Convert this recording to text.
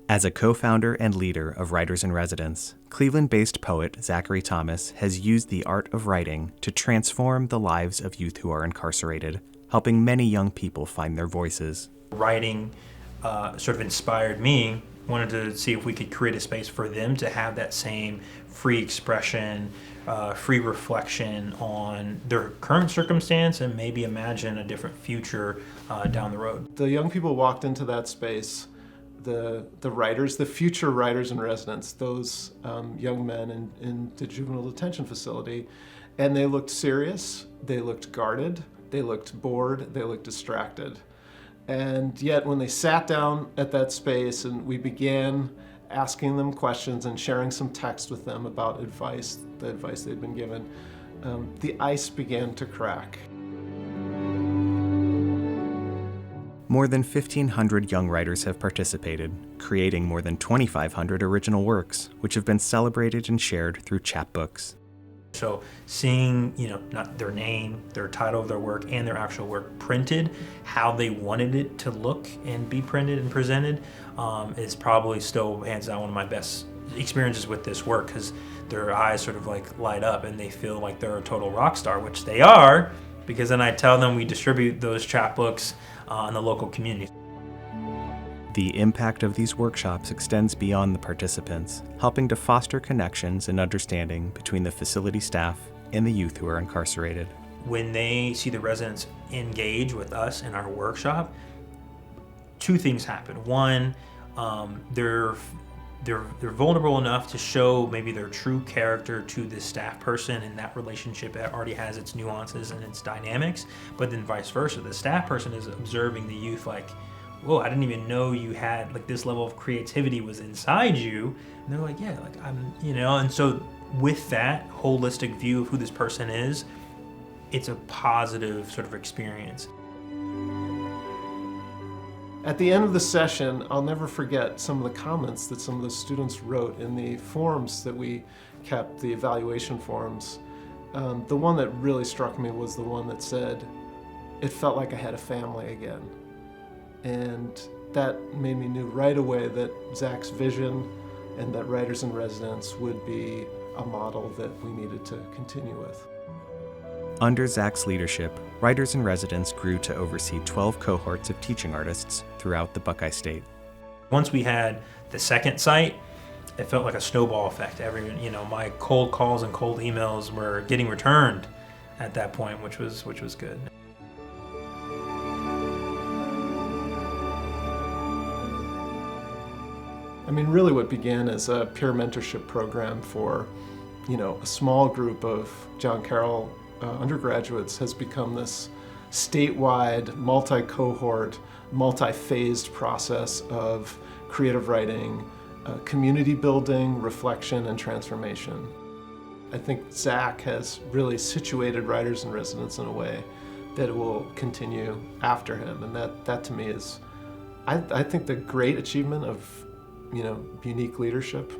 As a co-founder and leader of Writers in Residence, Cleveland-based poet Zachary Thomas has used the art of writing to transform the lives of youth who are incarcerated, helping many young people find their voices. Writing sort of inspired me. Wanted to see if we could create a space for them to have that same free expression, free reflection on their current circumstance, and maybe imagine a different future down the road. The young people walked into that space, the writers, the future writers in residence, those young men in the juvenile detention facility, and they looked serious, they looked guarded, they looked bored, they looked distracted. And yet when they sat down at that space and we began asking them questions and sharing some text with them about advice, the advice they'd been given, the ice began to crack. More than 1,500 young writers have participated, creating more than 2,500 original works, which have been celebrated and shared through chapbooks. So seeing, not their name, their title of their work, and their actual work printed, how they wanted it to look and be printed and presented, is probably still hands down one of my best experiences with this work, because their eyes sort of like light up and they feel like they're a total rock star, which they are, because then I tell them we distribute those chapbooks in the local community. The impact of these workshops extends beyond the participants, helping to foster connections and understanding between the facility staff and the youth who are incarcerated. When they see the residents engage with us in our workshop, two things happen. One, they're vulnerable enough to show maybe their true character to the staff person, and that relationship already has its nuances and its dynamics. But then vice versa, the staff person is observing the youth like, whoa, I didn't even know you had like this level of creativity was inside you. And they're like, yeah, like and so with that holistic view of who this person is, it's a positive sort of experience. At the end of the session, I'll never forget some of the comments that some of the students wrote in the forms that we kept, the evaluation forms. The one that really struck me was the one that said, it felt like I had a family again. And that made me know right away that Zach's vision and that Writers in Residence would be a model that we needed to continue with. Under Zach's leadership, Writers in Residence grew to oversee 12 cohorts of teaching artists throughout the Buckeye State. Once we had the second site, it felt like a snowball effect. My cold calls and cold emails were getting returned at that point, which was good. I mean, really what began as a peer mentorship program for, a small group of John Carroll undergraduates has become this statewide, multi-cohort, multi-phased process of creative writing, community building, reflection, and transformation. I think Zach has really situated Writers in Residence in a way that will continue after him, and that to me is, I think, the great achievement of unique leadership.